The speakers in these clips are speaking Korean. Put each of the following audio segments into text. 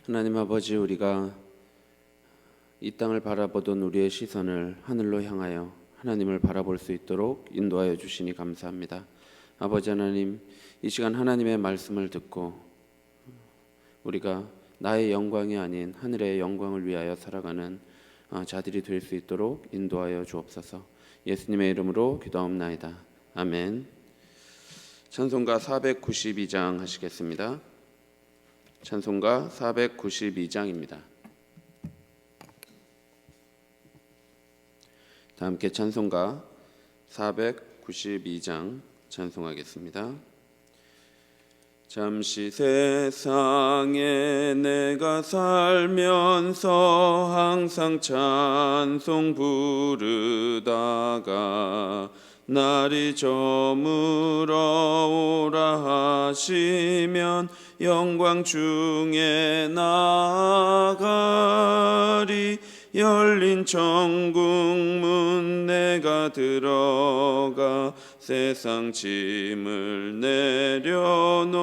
하나님 아버지, 우리가 이 땅을 바라보던 우리의 시선을 하늘로 향하여 하나님을 바라볼 수 있도록 인도하여 주시니 감사합니다. 아버지 하나님, 이 시간 하나님의 말씀을 듣고 우리가 나의 영광이 아닌 하늘의 영광을 위하여 살아가는 자들이 될 수 있도록 인도하여 주옵소서. 예수님의 이름으로 기도하옵나이다. 아멘. 찬송가 492장 하시겠습니다. 찬송가 492장입니다. 다 함께 찬송가 492장 찬송하겠습니다. 잠시 세상에 내가 살면서 항상 찬송 부르다가 날이 저물어 오라 하시면 영광 중에 나아가리. 열린 천국문 내가 들어가 세상 짐을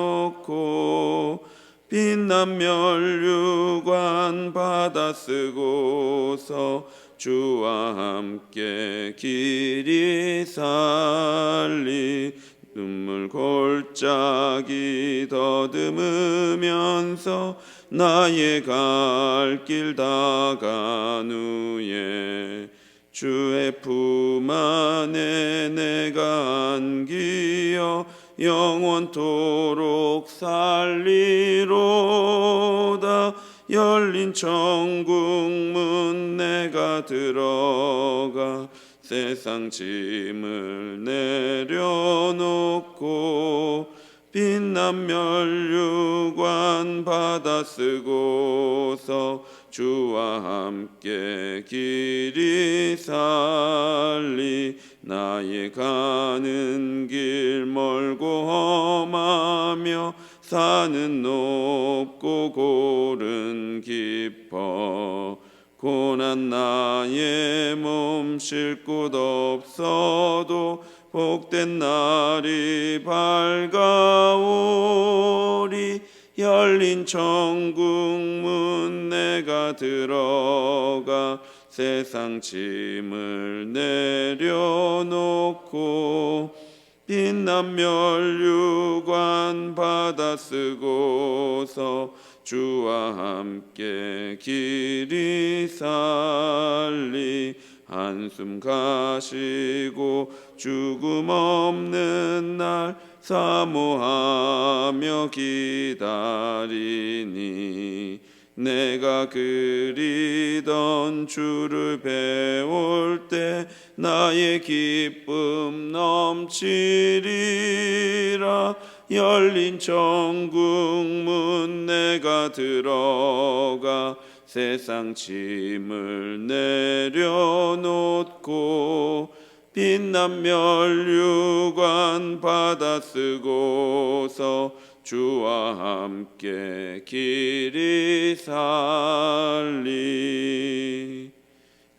내려놓고 빛난 면류관 받아 쓰고서 주와 함께 길이 살리. 눈물 골짜기 더듬으면서 나의 갈 길 다간 후에 주의 품 안에 내가 안기어 영원토록 살리로다. 열린 천국문 내가 들어가 세상 짐을 내려놓고 빛난 면류관 받아 쓰고서 주와 함께 길이 살리. 나의 가는 길 멀고 험하며 산은 높고 골은 깊어 고난 나의 몸 쉴 곳 없어도 복된 날이 밝아오리. 열린 천국문 내가 들어가 세상 짐을 내려놓고 빛난 면류관 받아 쓰고서 주와 함께 길이 살리. 한숨 가시고 죽음 없는 날 사모하며 기다리니. 내가 그리던 주를 배울 때 나의 기쁨 넘치리라. 열린 천국문 내가 들어가 세상 짐을 내려놓고 빛난 면류관 받아 쓰고서 주와 함께 길이 살리.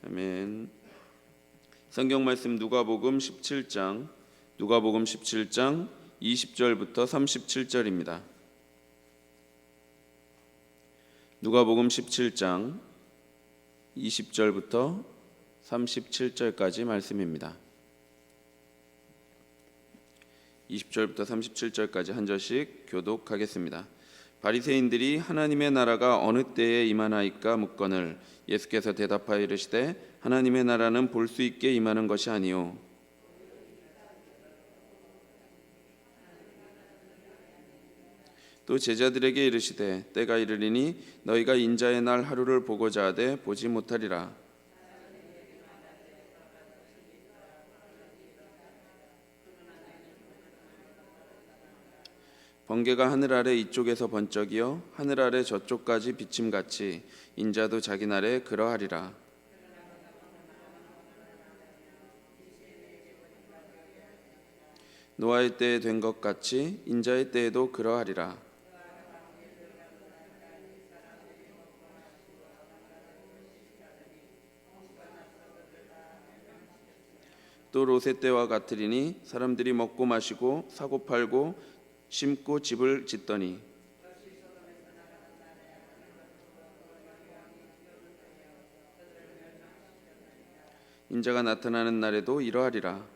아멘. 성경 말씀 누가복음 17장 20절부터 37절입니다. 누가복음 17장 20절부터 37절까지 말씀입니다. 20절부터 37절까지 한 절씩 교독하겠습니다. 바리새인들이 하나님의 나라가 어느 때에 임하나이까 묻거늘 예수께서 대답하여 이르시되 하나님의 나라는 볼 수 있게 임하는 것이 아니요 또 제자들에게 이르시되 때가 이르리니 너희가 인자의 날 하루를 보고자 하되 보지 못하리라. 번개가 하늘 아래 이쪽에서 번쩍이어 하늘 아래 저쪽까지 비침같이 인자도 자기 날에 그러하리라. 노아의 때에 된 것 같이 인자의 때에도 그러하리라. 또 롯의 때와 같으리니 사람들이 먹고 마시고 사고 팔고 심고 집을 짓더니 인자가 나타나는 날에도 이러하리라.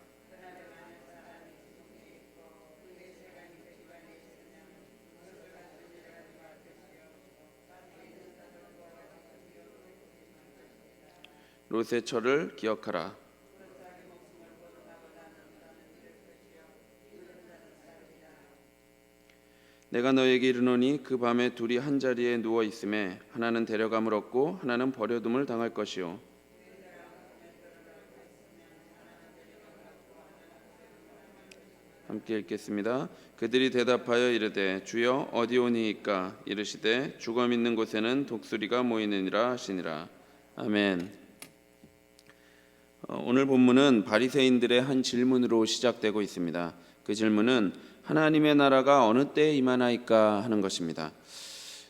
롯의 철을 기억하라. 내가 너에게 이르노니 그 밤에 둘이 한 자리에 누워 있음에 하나는 데려감을 얻고 하나는 버려둠을 당할 것이요. 함께 읽겠습니다. 그들이 대답하여 이르되 주여 어디 오니이까? 이르시되 주검 있는 곳에는 독수리가 모이느니라 하시니라. 아멘. 오늘 본문은 바리새인들의 한 질문으로 시작되고 있습니다. 그 질문은 하나님의 나라가 어느 때에 임하나이까 하는 것입니다.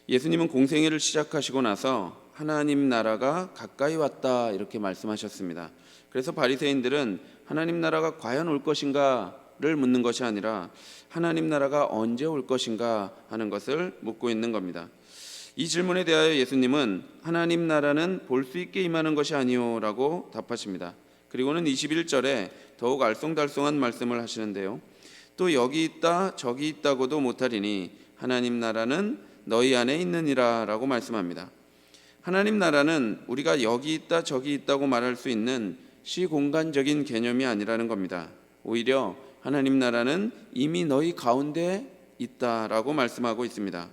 예수님은 공생애를 시작하시고 나서 하나님 나라가 가까이 왔다 이렇게 말씀하셨습니다. 그래서 바리새인들은 하나님 나라가 과연 올 것인가를 묻는 것이 아니라 하나님 나라가 언제 올 것인가 하는 것을 묻고 있는 겁니다. 이 질문에 대하여 예수님은 하나님 나라는 볼 수 있게 임하는 것이 아니오라고 답하십니다. 그리고는 21절에 더욱 알쏭달쏭한 말씀을 하시는데요. 또 여기 있다 저기 있다고도 못하리니 하나님 나라는 너희 안에 있느니라 라고 말씀합니다. 하나님 나라는 우리가 여기 있다 저기 있다고 말할 수 있는 시공간적인 개념이 아니라는 겁니다. 오히려 하나님 나라는 이미 너희 가운데 있다라고 말씀하고 있습니다.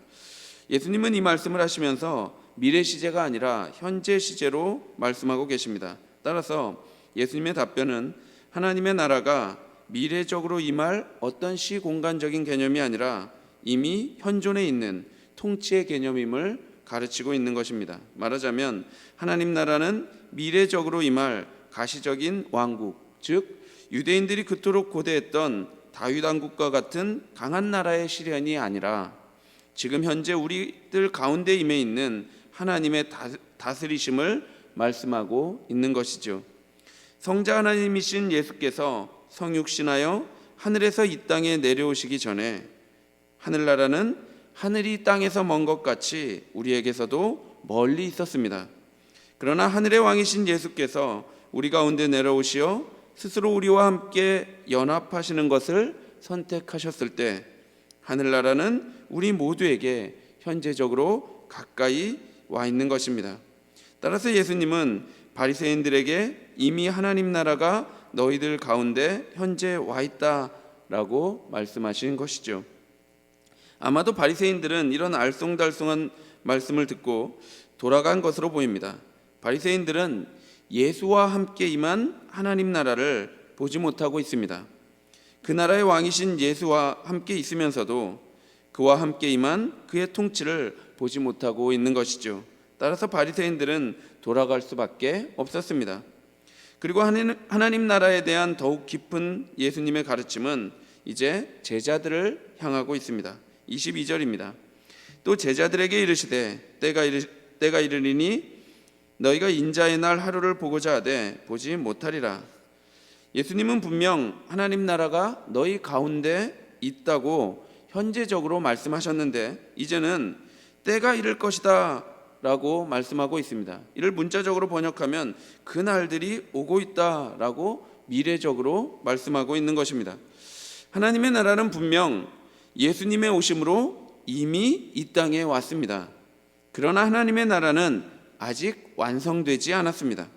예수님은 이 말씀을 하시면서 미래 시제가 아니라 현재 시제로 말씀하고 계십니다. 따라서 예수님의 답변은 하나님의 나라가 미래적으로 임할 어떤 시공간적인 개념이 아니라 이미 현존에 있는 통치의 개념임을 가르치고 있는 것입니다. 말하자면 하나님 나라는 미래적으로 임할 가시적인 왕국, 즉 유대인들이 그토록 고대했던 다윗 왕국과 같은 강한 나라의 실현이 아니라 지금 현재 우리들 가운데 임해 있는 하나님의 다스리심을 말씀하고 있는 것이죠. 성자 하나님이신 예수께서 성육신하여 하늘에서 이 땅에 내려오시기 전에 하늘나라는 하늘이 땅에서 먼 것 같이 우리에게서도 멀리 있었습니다. 그러나 하늘의 왕이신 예수께서 우리 가운데 내려오시어 스스로 우리와 함께 연합하시는 것을 선택하셨을 때 하늘나라는 우리 모두에게 현재적으로 가까이 와 있는 것입니다. 따라서 예수님은 바리새인들에게 이미 하나님 나라가 너희들 가운데 현재 와 있다라고 말씀하신 것이죠. 아마도 바리새인들은 이런 알쏭달쏭한 말씀을 듣고 돌아간 것으로 보입니다. 바리새인들은 예수와 함께 임한 하나님 나라를 보지 못하고 있습니다. 그 나라의 왕이신 예수와 함께 있으면서도 그와 함께 임한 그의 통치를 보지 못하고 있는 것이죠. 따라서 바리새인들은 돌아갈 수밖에 없었습니다. 그리고 하나님 나라에 대한 더욱 깊은 예수님의 가르침은 이제 제자들을 향하고 있습니다. 22절입니다. 또 제자들에게 이르시되 때가 이르리니 너희가 인자의 날 하루를 보고자 하되 보지 못하리라. 예수님은 분명 하나님 나라가 너희 가운데 있다고 현재적으로 말씀하셨는데 이제는 때가 이를 것이다 라고 말씀하고 있습니다. 이를 문자적으로 번역하면 그 날들이 오고 있다 라고 미래적으로 말씀하고 있는 것입니다. 하나님의 나라는 분명 예수님의 오심으로 이미 이 땅에 왔습니다. 그러나 하나님의 나라는 아직 완성되지 않았습니다.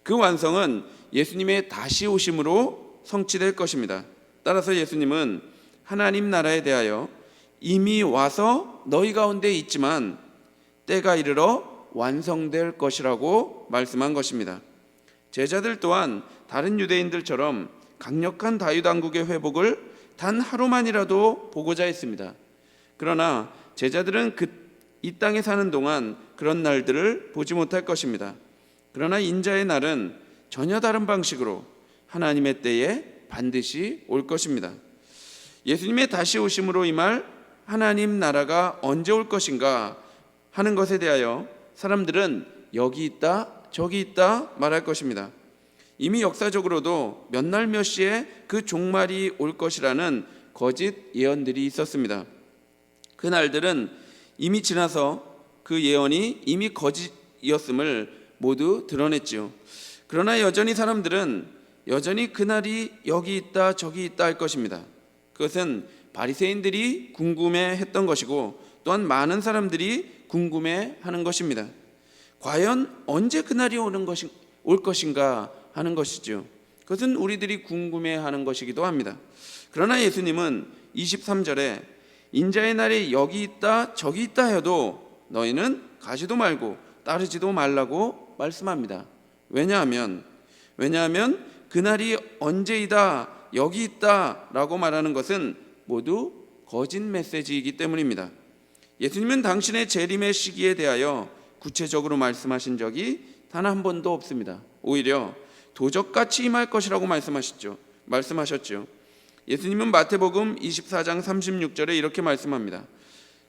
그 완성은 예수님의 다시 오심으로 성취될 것입니다. 따라서 예수님은 하나님 나라에 대하여 이미 와서 너희 가운데 있지만 때가 이르러 완성될 것이라고 말씀한 것입니다. 제자들 또한 다른 유대인들처럼 강력한 다윗 왕국의 회복을 단 하루만이라도 보고자 했습니다. 그러나 제자들은 이 땅에 사는 동안 그런 날들을 보지 못할 것입니다. 그러나 인자의 날은 전혀 다른 방식으로 하나님의 때에 반드시 올 것입니다. 예수님의 다시 오심으로 임할 하나님 나라가 언제 올 것인가 하는 것에 대하여 사람들은 여기 있다 저기 있다 말할 것입니다. 이미 역사적으로도 몇 날 몇 시에 그 종말이 올 것이라는 거짓 예언들이 있었습니다. 그 날들은 이미 지나서 그 예언이 이미 거짓이었음을 모두 드러냈지요. 그러나 여전히 사람들은 여전히 그날이 여기 있다 저기 있다 할 것입니다. 그것은 바리새인들이 궁금해했던 것이고 또한 많은 사람들이 궁금해하는 것입니다. 과연 언제 그날이 올 것인가 하는 것이죠. 그것은 우리들이 궁금해하는 것이기도 합니다. 그러나 예수님은 23절에 인자의 날이 여기 있다 저기 있다 해도 너희는 가지도 말고 따르지도 말라고 말씀합니다. 왜냐하면 그날이 언제이다 여기 있다 라고 말하는 것은 모두 거짓 메시지이기 때문입니다. 예수님은 당신의 재림의 시기에 대하여 구체적으로 말씀하신 적이 단 한 번도 없습니다. 오히려 도적같이 임할 것이라고 말씀하셨죠. 예수님은 마태복음 24장 36절에 이렇게 말씀합니다.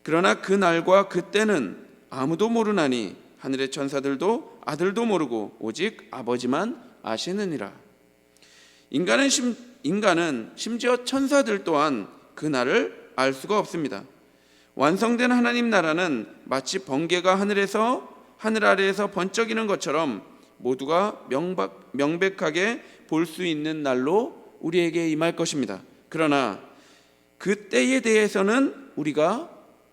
그러나 그 날과 그 때는 아무도 모르나니 하늘의 천사들도 아들도 모르고 오직 아버지만 아시느니라. 인간은 심지어 천사들 또한 그 날을 알 수가 없습니다. 완성된 하나님 나라는 마치 번개가 하늘 아래에서 번쩍이는 것처럼 모두가 명백하게 볼 수 있는 날로 우리에게 임할 것입니다. 그러나 그 때에 대해서는 우리가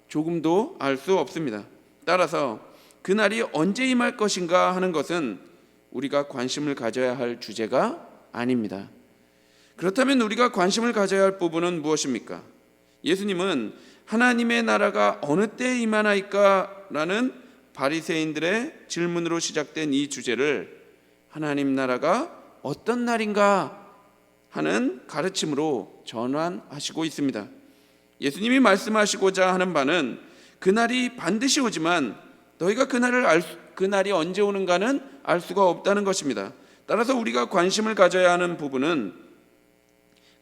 조금도 알 수 없습니다. 따라서 그날이 언제 임할 것인가 하는 것은 우리가 관심을 가져야 할 주제가 아닙니다. 그렇다면 우리가 관심을 가져야 할 부분은 무엇입니까? 예수님은 하나님의 나라가 어느 때에 임하나이까라는 바리새인들의 질문으로 시작된 이 주제를 하나님 나라가 어떤 날인가 하는 가르침으로 전환하시고 있습니다. 예수님이 말씀하시고자 하는 바는 그날이 반드시 오지만 너희가 그날이 언제 오는가는 알 수가 없다는 것입니다. 따라서 우리가 관심을 가져야 하는 부분은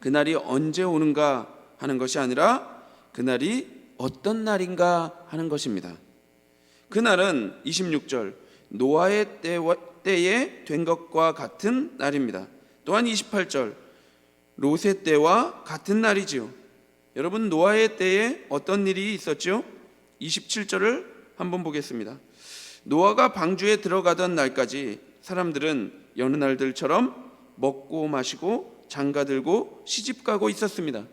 그날이 언제 오는가 하는 것이 아니라 그날이 어떤 날인가 하는 것입니다. 그날은 26절 노아의 때에 된 것과 같은 날입니다. 또한 28절 롯의 때와 같은 날이지요. 여러분, 노아의 때에 어떤 일이 있었죠? 27절을 한번 보겠습니다. 노아가 방주에 들어가던 날까지 사람들은 여느 날들처럼 먹고 마시고 장가들고 시집가고 있었습니다.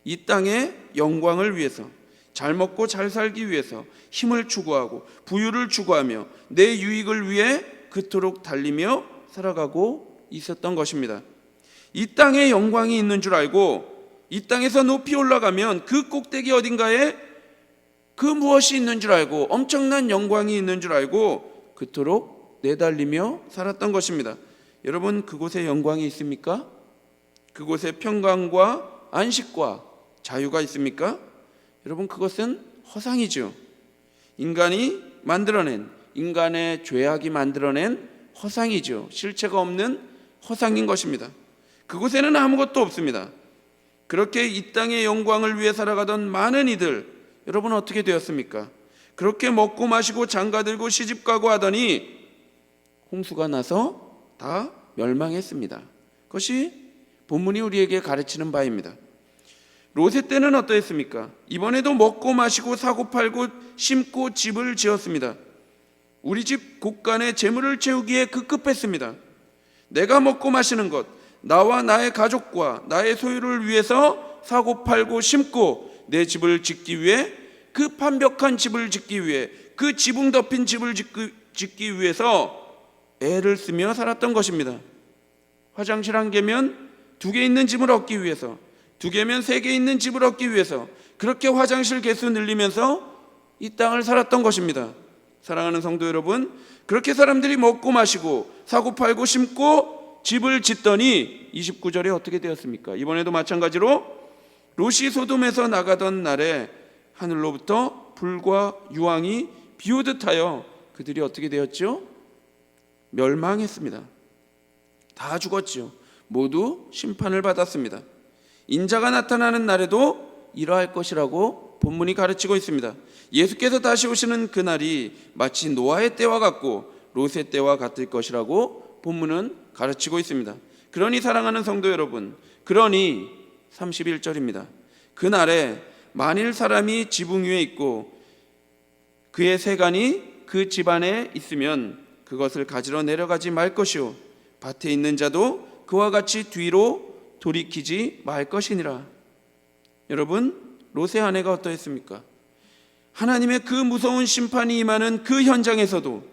이 땅의 영광을 위해서, 잘 먹고 잘 살기 위해서 힘을 추구하고 부유를 추구하며 내 유익을 위해 그토록 달리며 살아가고 있었던 것입니다. 이 땅에 영광이 있는 줄 알고 이 땅에서 높이 올라가면 그 꼭대기 어딘가에 그 무엇이 있는 줄 알고 엄청난 영광이 있는 줄 알고 그토록 내달리며 살았던 것입니다. 여러분, 그곳에 영광이 있습니까? 그곳에 평강과 안식과 자유가 있습니까? 여러분, 그것은 허상이죠. 인간이 만들어낸, 인간의 죄악이 만들어낸 허상이죠. 실체가 없는 허상인 것입니다. 그곳에는 아무것도 없습니다. 그렇게 이 땅의 영광을 위해 살아가던 많은 이들, 여러분 어떻게 되었습니까? 그렇게 먹고 마시고 장가들고 시집가고 하더니 홍수가 나서 다 멸망했습니다. 그것이 본문이 우리에게 가르치는 바입니다. 롯의 때는 어떠했습니까? 이번에도 먹고 마시고 사고 팔고 심고 집을 지었습니다. 우리 집 곳간에 재물을 채우기에 급급했습니다. 내가 먹고 마시는 것, 나와 나의 가족과 나의 소유를 위해서 사고 팔고 심고 내 집을 짓기 위해, 그 판벽한 집을 짓기 위해, 그 지붕 덮인 집을 짓기 위해서 애를 쓰며 살았던 것입니다. 화장실 한 개면 2개 있는 집을 얻기 위해서, 2개면 3개 있는 집을 얻기 위해서 그렇게 화장실 개수 늘리면서 이 땅을 살았던 것입니다. 사랑하는 성도 여러분, 그렇게 사람들이 먹고 마시고 사고 팔고 심고 집을 짓더니 29절에 어떻게 되었습니까? 이번에도 마찬가지로 롯이 소돔에서 나가던 날에 하늘로부터 불과 유황이 비오듯 하여 그들이 어떻게 되었죠? 멸망했습니다. 다 죽었죠. 모두 심판을 받았습니다. 인자가 나타나는 날에도 이러할 것이라고 본문이 가르치고 있습니다. 예수께서 다시 오시는 그날이 마치 노아의 때와 같고 롯의 때와 같을 것이라고 본문은 가르치고 있습니다. 그러니 사랑하는 성도 여러분, 그러니 31절입니다. 그날에 만일 사람이 지붕 위에 있고 그의 세간이 그 집 안에 있으면 그것을 가지러 내려가지 말 것이요, 밭에 있는 자도 그와 같이 뒤로 돌이키지 말 것이니라. 여러분, 롯의 아내가 어떠했습니까? 하나님의 그 무서운 심판이 임하는 그 현장에서도,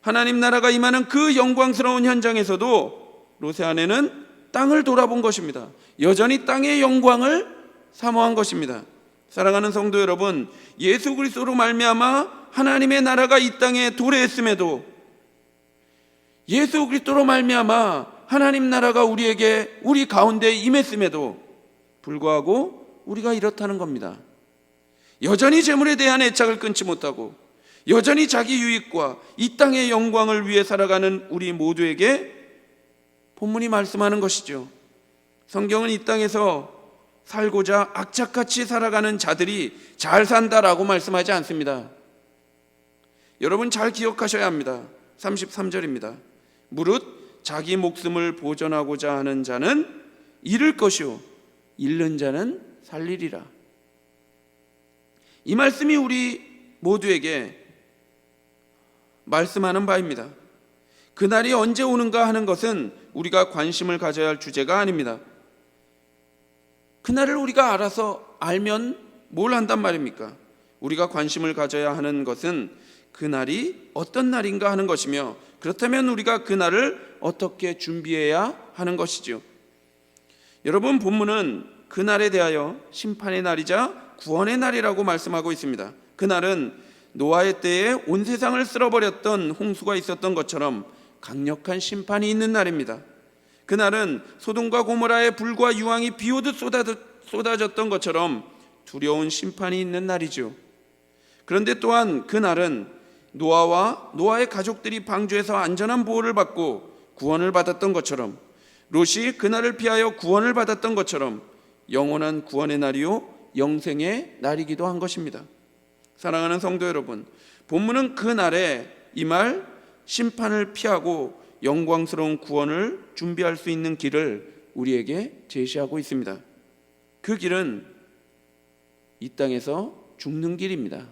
하나님 나라가 임하는 그 영광스러운 현장에서도 롯의 아내는 땅을 돌아본 것입니다. 여전히 땅의 영광을 사모한 것입니다. 사랑하는 성도 여러분, 예수 그리스도로 말미암아 하나님의 나라가 이 땅에 도래했음에도, 예수 그리스도로 말미암아 하나님 나라가 우리 가운데 임했음에도 불구하고 우리가 이렇다는 겁니다. 여전히 재물에 대한 애착을 끊지 못하고 여전히 자기 유익과 이 땅의 영광을 위해 살아가는 우리 모두에게 본문이 말씀하는 것이죠. 성경은 이 땅에서 살고자 악착같이 살아가는 자들이 잘 산다라고 말씀하지 않습니다. 여러분 잘 기억하셔야 합니다. 33절입니다. 무릇 자기 목숨을 보존하고자 하는 자는 잃을 것이요 잃는 자는 살리리라. 이 말씀이 우리 모두에게 말씀하는 바입니다. 그날이 언제 오는가 하는 것은 우리가 관심을 가져야 할 주제가 아닙니다. 그날을 우리가 알면 뭘 한단 말입니까? 우리가 관심을 가져야 하는 것은 그날이 어떤 날인가 하는 것이며, 그렇다면 우리가 그날을 어떻게 준비해야 하는 것이죠. 여러분, 본문은 그날에 대하여 심판의 날이자 구원의 날이라고 말씀하고 있습니다. 그날은 노아의 때에 온 세상을 쓸어버렸던 홍수가 있었던 것처럼 강력한 심판이 있는 날입니다. 그날은 소돔과 고모라의 불과 유황이 비오듯 쏟아졌던 것처럼 두려운 심판이 있는 날이죠. 그런데 또한 그날은 노아와 노아의 가족들이 방주에서 안전한 보호를 받고 구원을 받았던 것처럼, 롯이 그날을 피하여 구원을 받았던 것처럼 영원한 구원의 날이요 영생의 날이기도 한 것입니다. 사랑하는 성도 여러분, 본문은 그날에 임할 심판을 피하고 영광스러운 구원을 준비할 수 있는 길을 우리에게 제시하고 있습니다. 그 길은 이 땅에서 죽는 길입니다.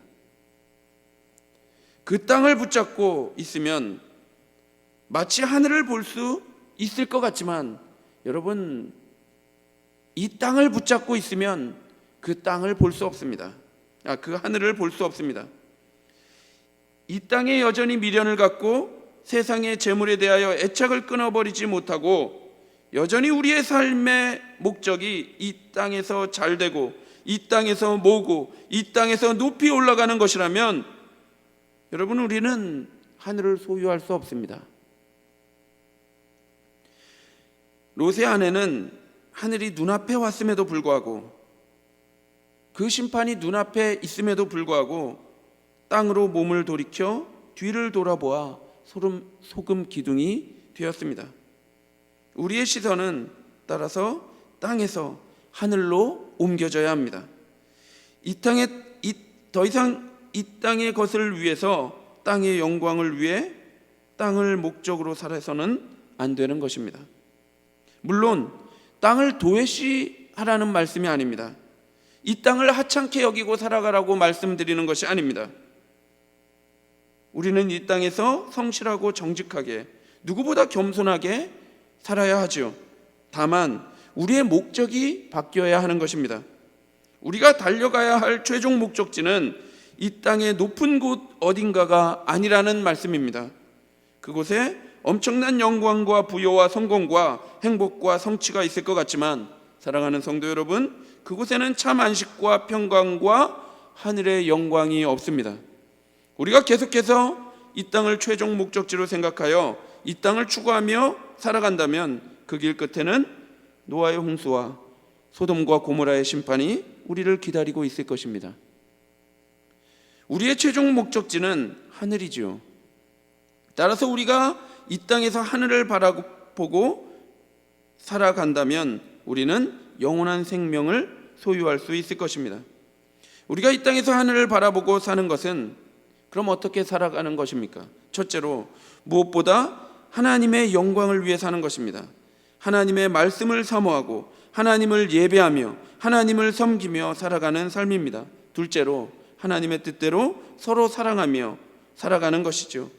그 땅을 붙잡고 있으면 마치 하늘을 볼 수 있을 것 같지만, 여러분, 이 땅을 붙잡고 있으면 그 땅을 볼 수 없습니다. 그 하늘을 볼 수 없습니다. 이 땅에 여전히 미련을 갖고 세상의 재물에 대하여 애착을 끊어버리지 못하고 여전히 우리의 삶의 목적이 이 땅에서 잘되고 이 땅에서 모으고 이 땅에서 높이 올라가는 것이라면, 여러분, 우리는 하늘을 소유할 수 없습니다. 롯의 아내는 하늘이 눈앞에 왔음에도 불구하고, 그 심판이 눈앞에 있음에도 불구하고 땅으로 몸을 돌이켜 뒤를 돌아보아 소금 기둥이 되었습니다. 우리의 시선은 따라서 땅에서 하늘로 옮겨져야 합니다. 더 이상 이 땅의 것을 위해서, 땅의 영광을 위해 땅을 목적으로 살아서는 안 되는 것입니다. 물론 땅을 도외시하라는 말씀이 아닙니다. 이 땅을 하찮게 여기고 살아가라고 말씀드리는 것이 아닙니다. 우리는 이 땅에서 성실하고 정직하게, 누구보다 겸손하게 살아야 하죠. 다만 우리의 목적이 바뀌어야 하는 것입니다. 우리가 달려가야 할 최종 목적지는 이 땅의 높은 곳 어딘가가 아니라는 말씀입니다. 그곳에 엄청난 영광과 부여와 성공과 행복과 성취가 있을 것 같지만, 사랑하는 성도 여러분, 그곳에는 참 안식과 평강과 하늘의 영광이 없습니다. 우리가 계속해서 이 땅을 최종 목적지로 생각하여 이 땅을 추구하며 살아간다면 그 길 끝에는 노아의 홍수와 소돔과 고모라의 심판이 우리를 기다리고 있을 것입니다. 우리의 최종 목적지는 하늘이지요. 따라서 우리가 이 땅에서 하늘을 바라보고 살아간다면 우리는 영원한 생명을 소유할 수 있을 것입니다. 우리가 이 땅에서 하늘을 바라보고 사는 것은 그럼 어떻게 살아가는 것입니까? 첫째로, 무엇보다 하나님의 영광을 위해 사는 것입니다. 하나님의 말씀을 사모하고 하나님을 예배하며 하나님을 섬기며 살아가는 삶입니다. 둘째로, 하나님의 뜻대로 서로 사랑하며 살아가는 것이죠.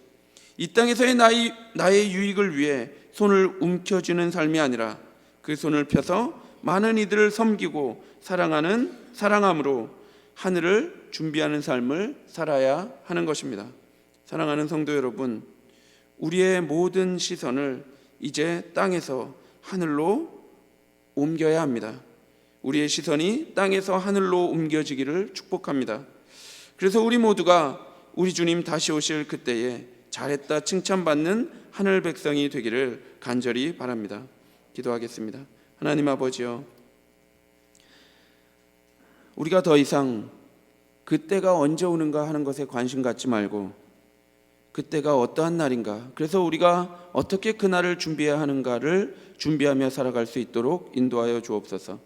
이 땅에서의 나의 유익을 위해 손을 움켜쥐는 삶이 아니라 그 손을 펴서 많은 이들을 섬기고 사랑함으로 하늘을 준비하는 삶을 살아야 하는 것입니다. 사랑하는 성도 여러분, 우리의 모든 시선을 이제 땅에서 하늘로 옮겨야 합니다. 우리의 시선이 땅에서 하늘로 옮겨지기를 축복합니다. 그래서 우리 모두가 우리 주님 다시 오실 그때에 잘했다 칭찬받는 하늘 백성이 되기를 간절히 바랍니다. 기도하겠습니다. 하나님 아버지요, 우리가 더 이상 그때가 언제 오는가 하는 것에 관심 갖지 말고 그때가 어떠한 날인가, 그래서 우리가 어떻게 그날을 준비해야 하는가를 준비하며 살아갈 수 있도록 인도하여 주옵소서.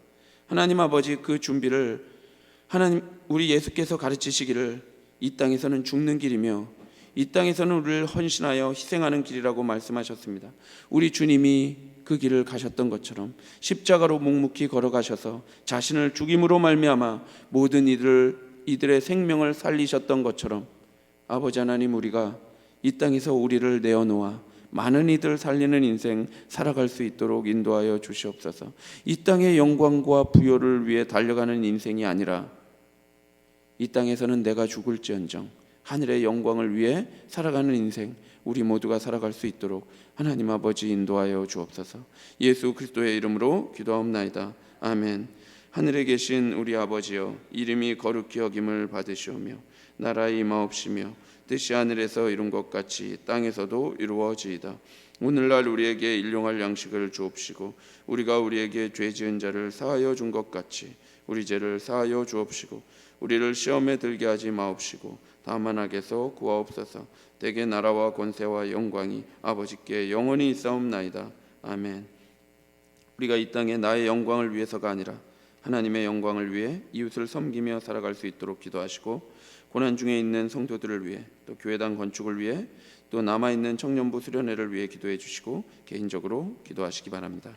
하나님 아버지, 그 준비를 하나님 우리 예수께서 가르치시기를 이 땅에서는 죽는 길이며 이 땅에서는 우리를 헌신하여 희생하는 길이라고 말씀하셨습니다. 우리 주님이 그 길을 가셨던 것처럼 십자가로 묵묵히 걸어가셔서 자신을 죽임으로 말미암아 모든 이들의 생명을 살리셨던 것처럼 아버지 하나님, 우리가 이 땅에서 우리를 내어놓아 많은 이들 살리는 인생 살아갈 수 있도록 인도하여 주시옵소서. 이 땅의 영광과 부요를 위해 달려가는 인생이 아니라 이 땅에서는 내가 죽을지언정 하늘의 영광을 위해 살아가는 인생, 우리 모두가 살아갈 수 있도록 하나님 아버지 인도하여 주옵소서. 예수 그리스도의 이름으로 기도하옵나이다. 아멘. 하늘에 계신 우리 아버지여, 이름이 거룩히 여김을 받으시오며 나라의 임하옵시며 뜻이 하늘에서 이룬 것 같이 땅에서도 이루어지이다. 오늘날 우리에게 일용할 양식을 주옵시고 우리가 우리에게 죄 지은 자를 사하여 준 것 같이 우리 죄를 사하여 주옵시고 우리를 시험에 들게 하지 마옵시고 다만 악에서 구하옵소서. 대개 나라와 권세와 영광이 아버지께 영원히 있사옵나이다. 아멘. 우리가 이 땅에 나의 영광을 위해서가 아니라 하나님의 영광을 위해 이웃을 섬기며 살아갈 수 있도록 기도하시고, 고난 중에 있는 성도들을 위해, 또 교회당 건축을 위해, 또 남아있는 청년부 수련회를 위해 기도해 주시고 개인적으로 기도하시기 바랍니다.